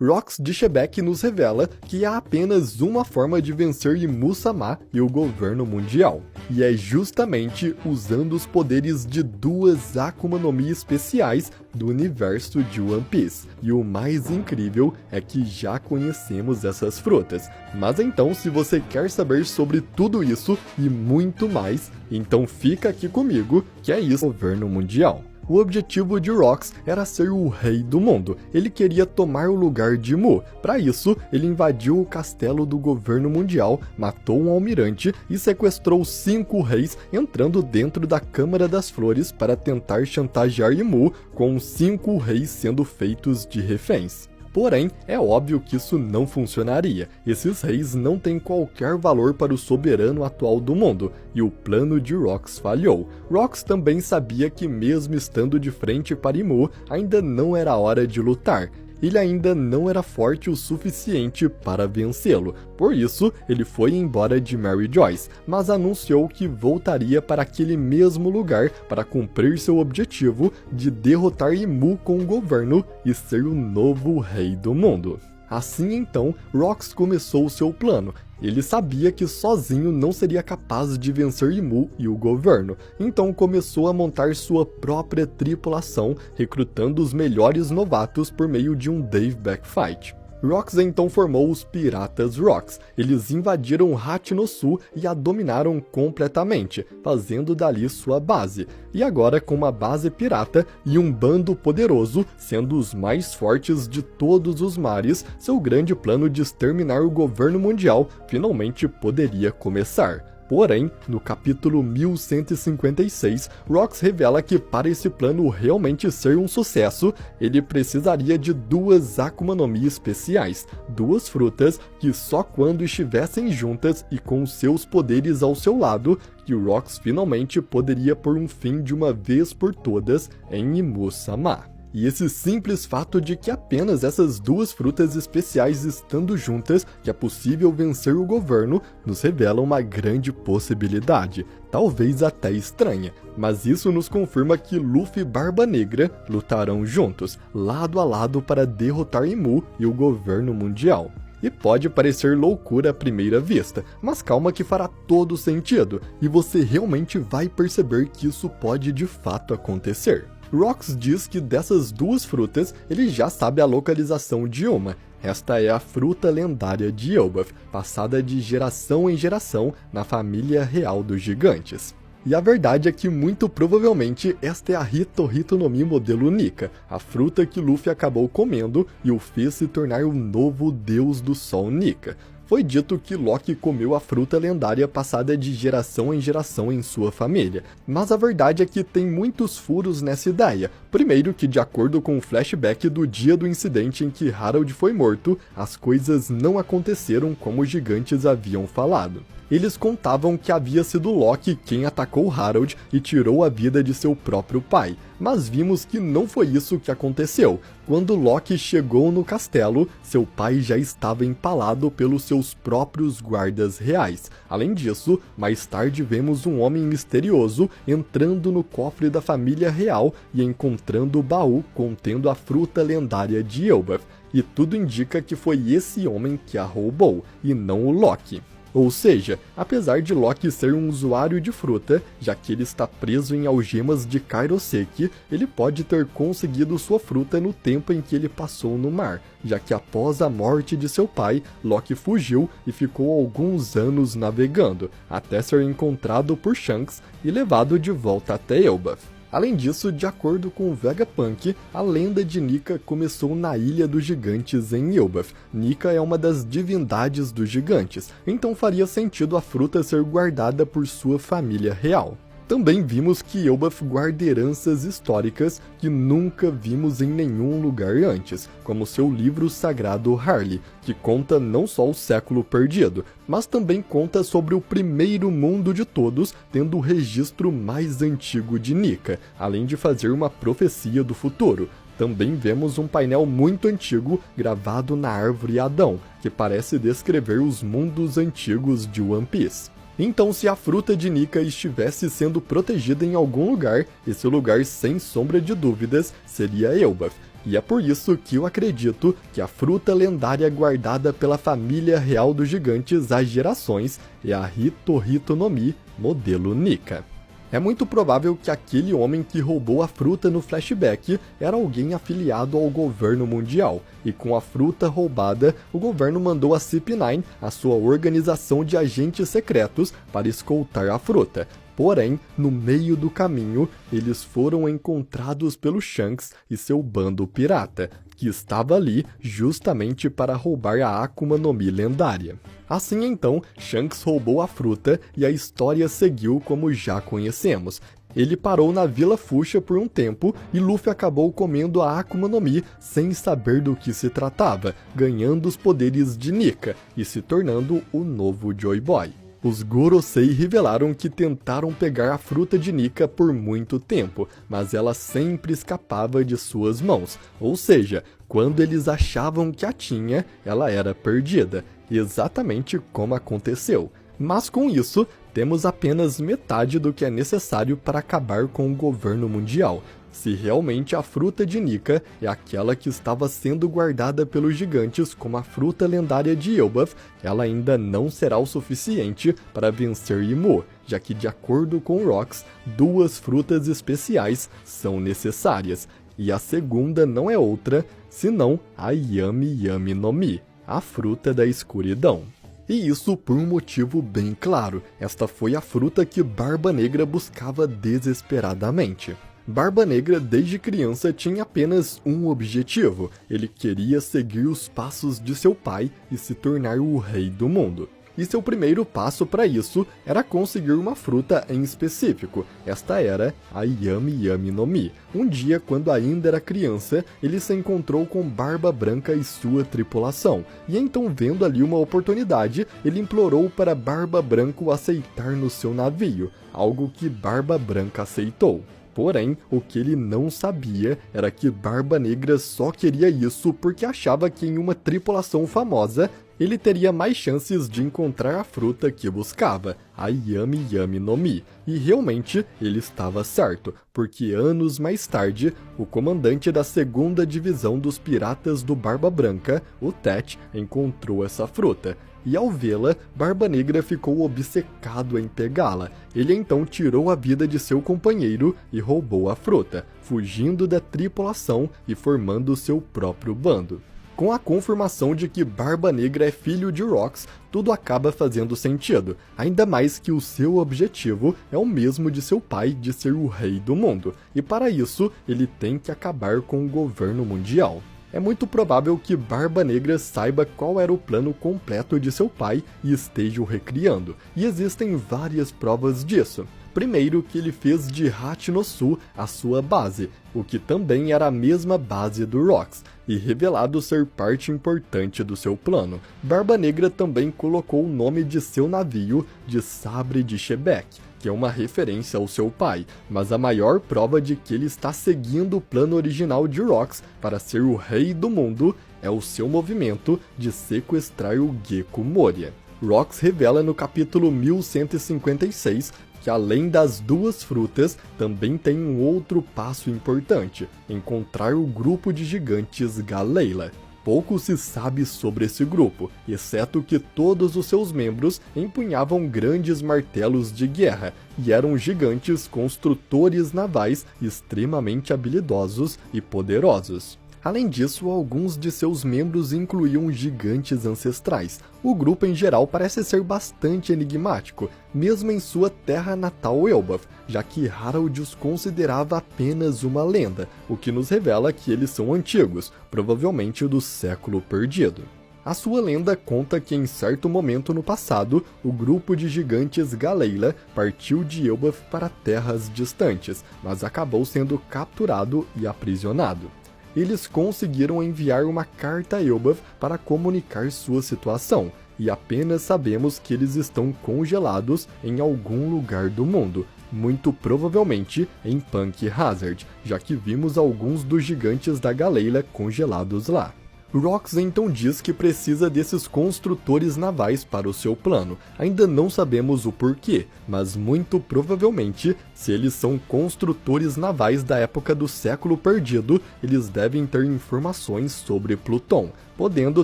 Rox de Shebeck nos revela que há apenas uma forma de vencer Imu-sama e o governo mundial, e é justamente usando os poderes de duas Akuma no Mi especiais do universo de One Piece. E o mais incrível é que já conhecemos essas frutas. Mas então, se você quer saber sobre tudo isso e muito mais, então fica aqui comigo, que é isso, governo mundial. O objetivo de Rox era ser o rei do mundo. Ele queria tomar o lugar de Mu. Para isso, ele invadiu o castelo do governo mundial, matou um almirante e sequestrou 5 reis, entrando dentro da Câmara das Flores para tentar chantagear Mu, com 5 reis sendo feitos de reféns. Porém, é óbvio que isso não funcionaria. Esses reis não têm qualquer valor para o soberano atual do mundo, e o plano de Rox falhou. Rox também sabia que mesmo estando de frente para Imu, ainda não era hora de lutar. Ele ainda não era forte o suficiente para vencê-lo. Por isso, ele foi embora de Mary Joyce, mas anunciou que voltaria para aquele mesmo lugar para cumprir seu objetivo de derrotar Imu com o governo e ser o novo rei do mundo. Assim então, Rox começou seu plano. Ele sabia que sozinho não seria capaz de vencer Imu e o governo, então começou a montar sua própria tripulação, recrutando os melhores novatos por meio de um Dave-back fight. Rox então formou os Piratas Rox. Eles invadiram Hachinosu e a dominaram completamente, fazendo dali sua base. E agora, com uma base pirata e um bando poderoso, sendo os mais fortes de todos os mares, seu grande plano de exterminar o governo mundial finalmente poderia começar. Porém, no capítulo 1156, Rox revela que para esse plano realmente ser um sucesso, ele precisaria de 2 Akuma no Mi especiais, 2 frutas que só quando estivessem juntas e com seus poderes ao seu lado, que Rox finalmente poderia pôr um fim de uma vez por todas em Imu-sama. E esse simples fato de que apenas essas 2 frutas especiais estando juntas, que é possível vencer o governo, nos revela uma grande possibilidade, talvez até estranha, mas isso nos confirma que Luffy e Barba Negra lutarão juntos, lado a lado para derrotar Imu e o governo mundial. E pode parecer loucura à primeira vista, mas calma que fará todo sentido, e você realmente vai perceber que isso pode de fato acontecer. Rox diz que dessas 2 frutas, ele já sabe a localização de uma. Esta é a fruta lendária de Elbaf, passada de geração em geração na família real dos gigantes. E a verdade é que muito provavelmente esta é a Hito no Mi modelo Nika, a fruta que Luffy acabou comendo e o fez se tornar o novo deus do sol Nika. Foi dito que Loki comeu a fruta lendária passada de geração em geração em sua família, mas a verdade é que tem muitos furos nessa ideia. Primeiro que, de acordo com o flashback do dia do incidente em que Harold foi morto, as coisas não aconteceram como os gigantes haviam falado. Eles contavam que havia sido Loki quem atacou Harold e tirou a vida de seu próprio pai, mas vimos que não foi isso que aconteceu. Quando Loki chegou no castelo, seu pai já estava empalado pelos seus próprios guardas reais. Além disso, mais tarde vemos um homem misterioso entrando no cofre da família real e encontrando o baú contendo a fruta lendária de Elbaf, e tudo indica que foi esse homem que a roubou, e não o Loki. Ou seja, apesar de Loki ser um usuário de fruta, já que ele está preso em algemas de Kairoseki, ele pode ter conseguido sua fruta no tempo em que ele passou no mar, já que após a morte de seu pai, Loki fugiu e ficou alguns anos navegando, até ser encontrado por Shanks e levado de volta até Elbaf. Além disso, de acordo com o Vegapunk, a lenda de Nika começou na Ilha dos Gigantes em Elbaf. Nika é uma das divindades dos gigantes, então faria sentido a fruta ser guardada por sua família real. Também vimos que Elbaf guarda heranças históricas que nunca vimos em nenhum lugar antes, como seu livro sagrado Harley, que conta não só o século perdido, mas também conta sobre o primeiro mundo de todos, tendo o registro mais antigo de Nika, além de fazer uma profecia do futuro. Também vemos um painel muito antigo gravado na árvore Adão, que parece descrever os mundos antigos de One Piece. Então, se a fruta de Nika estivesse sendo protegida em algum lugar, esse lugar, sem sombra de dúvidas, seria Elbaf. E é por isso que eu acredito que a fruta lendária guardada pela família real dos gigantes há gerações é a Hito-Hito no Mi, modelo Nika. É muito provável que aquele homem que roubou a fruta no flashback era alguém afiliado ao governo mundial, e com a fruta roubada, o governo mandou a CP9, a sua organização de agentes secretos, para escoltar a fruta. Porém, no meio do caminho, eles foram encontrados pelo Shanks e seu bando pirata, que estava ali justamente para roubar a Akuma no Mi lendária. Assim então, Shanks roubou a fruta e a história seguiu como já conhecemos. Ele parou na Vila Fuchsia por um tempo e Luffy acabou comendo a Akuma no Mi sem saber do que se tratava, ganhando os poderes de Nika e se tornando o novo Joy Boy. Os Gorosei revelaram que tentaram pegar a fruta de Nika por muito tempo, mas ela sempre escapava de suas mãos, ou seja, quando eles achavam que a tinha, ela era perdida, exatamente como aconteceu. Mas com isso, temos apenas metade do que é necessário para acabar com o governo mundial. Se realmente a fruta de Nika é aquela que estava sendo guardada pelos gigantes como a fruta lendária de Elbaf, ela ainda não será o suficiente para vencer Imu, já que de acordo com Rox, 2 frutas especiais são necessárias, e a segunda não é outra, senão a Yami Yami no Mi, a fruta da escuridão. E isso por um motivo bem claro, esta foi a fruta que Barba Negra buscava desesperadamente. Barba Negra, desde criança, tinha apenas um objetivo. Ele queria seguir os passos de seu pai e se tornar o rei do mundo. E seu primeiro passo para isso era conseguir uma fruta em específico. Esta era a Yami Yami no Mi. Um dia, quando ainda era criança, ele se encontrou com Barba Branca e sua tripulação. E então, vendo ali uma oportunidade, ele implorou para Barba Branca o aceitar no seu navio, algo que Barba Branca aceitou. Porém, o que ele não sabia era que Barba Negra só queria isso porque achava que em uma tripulação famosa, ele teria mais chances de encontrar a fruta que buscava, a Yami Yami no Mi. E realmente ele estava certo, porque anos mais tarde, o comandante da 2ª Divisão dos Piratas do Barba Branca, o Tet, encontrou essa fruta. E ao vê-la, Barba Negra ficou obcecado em pegá-la. Ele então tirou a vida de seu companheiro e roubou a fruta, fugindo da tripulação e formando seu próprio bando. Com a confirmação de que Barba Negra é filho de Rox, tudo acaba fazendo sentido, ainda mais que o seu objetivo é o mesmo de seu pai de ser o rei do mundo, e para isso ele tem que acabar com o governo mundial. É muito provável que Barba Negra saiba qual era o plano completo de seu pai e esteja o recriando, e existem várias provas disso. Primeiro, que ele fez de Hachinosu a sua base, o que também era a mesma base do Rox, e revelado ser parte importante do seu plano. Barba Negra também colocou o nome de seu navio de Sabre de Shebeck, que é uma referência ao seu pai, mas a maior prova de que ele está seguindo o plano original de Rox para ser o rei do mundo é o seu movimento de sequestrar o Gecko Moria. Rox revela no capítulo 1156 que além das 2 frutas, também tem um outro passo importante, encontrar o grupo de gigantes Galeila. Pouco se sabe sobre esse grupo, exceto que todos os seus membros empunhavam grandes martelos de guerra, e eram gigantes construtores navais extremamente habilidosos e poderosos. Além disso, alguns de seus membros incluíam gigantes ancestrais. O grupo em geral parece ser bastante enigmático, mesmo em sua terra natal Elbaf, já que Harald os considerava apenas uma lenda, o que nos revela que eles são antigos, provavelmente do século perdido. A sua lenda conta que em certo momento no passado, o grupo de gigantes Galeila partiu de Elbaf para terras distantes, mas acabou sendo capturado e aprisionado. Eles conseguiram enviar uma carta a Elbaf para comunicar sua situação, e apenas sabemos que eles estão congelados em algum lugar do mundo, muito provavelmente em Punk Hazard, já que vimos alguns dos gigantes da Galeila congelados lá. Rox então diz que precisa desses construtores navais para o seu plano. Ainda não sabemos o porquê, mas muito provavelmente, se eles são construtores navais da época do século perdido, eles devem ter informações sobre Pluton, podendo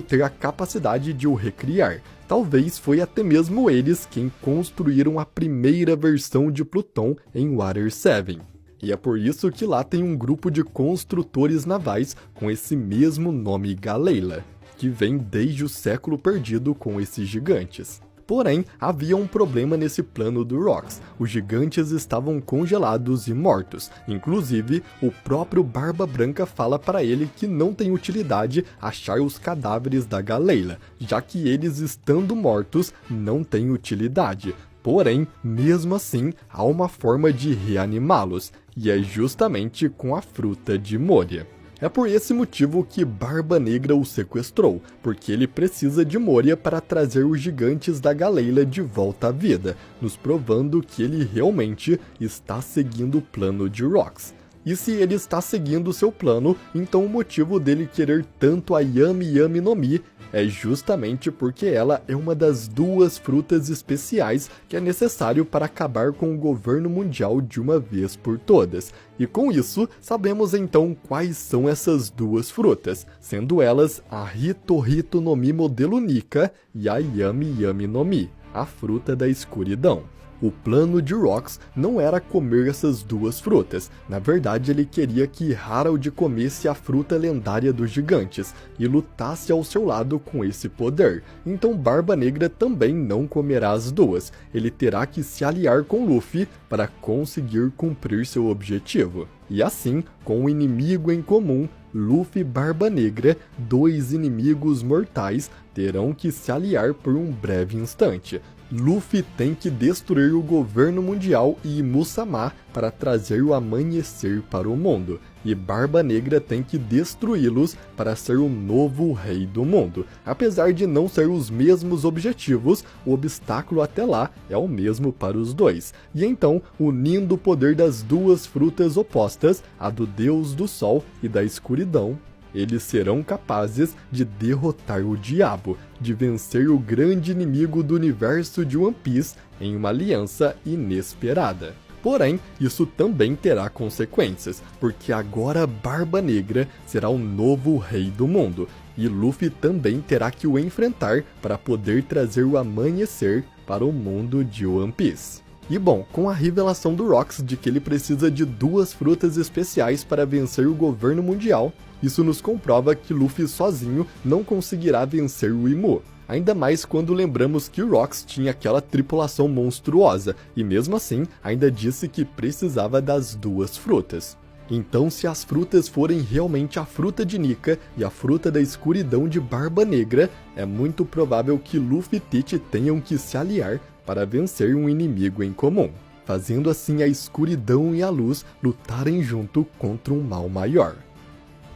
ter a capacidade de o recriar. Talvez foi até mesmo eles quem construíram a primeira versão de Pluton em Water 7. E é por isso que lá tem um grupo de construtores navais com esse mesmo nome Galeila, que vem desde o século perdido com esses gigantes. Porém, havia um problema nesse plano do Rox. Os gigantes estavam congelados e mortos. Inclusive, o próprio Barba Branca fala para ele que não tem utilidade achar os cadáveres da Galeila, já que eles estando mortos não têm utilidade. Porém, mesmo assim, há uma forma de reanimá-los, e é justamente com a fruta de Moria. É por esse motivo que Barba Negra o sequestrou, porque ele precisa de Moria para trazer os gigantes da Galeila de volta à vida, nos provando que ele realmente está seguindo o plano de Rox. E se ele está seguindo seu plano, então o motivo dele querer tanto a Yami Yami no Mi é justamente porque ela é uma das duas frutas especiais que é necessário para acabar com o governo mundial de uma vez por todas. E com isso, sabemos então quais são essas duas frutas, sendo elas a Hito Hito no Mi modelo Nika e a Yami Yami no Mi, a fruta da escuridão. O plano de Rox não era comer essas duas frutas, na verdade ele queria que Harald comesse a fruta lendária dos gigantes e lutasse ao seu lado com esse poder, então Barba Negra também não comerá as duas, ele terá que se aliar com Luffy para conseguir cumprir seu objetivo. E assim, com um inimigo em comum, Luffy e Barba Negra, dois inimigos mortais, terão que se aliar por um breve instante. Luffy tem que destruir o governo mundial e Musamá para trazer o amanhecer para o mundo, e Barba Negra tem que destruí-los para ser o novo rei do mundo. Apesar de não ser os mesmos objetivos, o obstáculo até lá é o mesmo para os dois. E então, unindo o poder das duas frutas opostas, a do Deus do Sol e da escuridão, eles serão capazes de derrotar o Diabo, de vencer o grande inimigo do universo de One Piece em uma aliança inesperada. Porém, isso também terá consequências, porque agora Barba Negra será o novo rei do mundo, e Luffy também terá que o enfrentar para poder trazer o amanhecer para o mundo de One Piece. E bom, com a revelação do Rox de que ele precisa de duas frutas especiais para vencer o governo mundial, isso nos comprova que Luffy sozinho não conseguirá vencer o Imu. Ainda mais quando lembramos que o Rox tinha aquela tripulação monstruosa, e mesmo assim ainda disse que precisava das duas frutas. Então, se as frutas forem realmente a fruta de Nika e a fruta da escuridão de Barba Negra, é muito provável que Luffy e Tite tenham que se aliar para vencer um inimigo em comum, fazendo assim a escuridão e a luz lutarem junto contra um mal maior.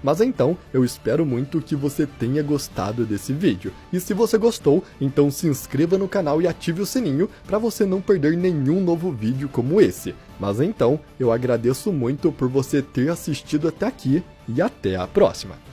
Mas então, eu espero muito que você tenha gostado desse vídeo, e se você gostou, então se inscreva no canal e ative o sininho para você não perder nenhum novo vídeo como esse. Mas então, eu agradeço muito por você ter assistido até aqui, e até a próxima!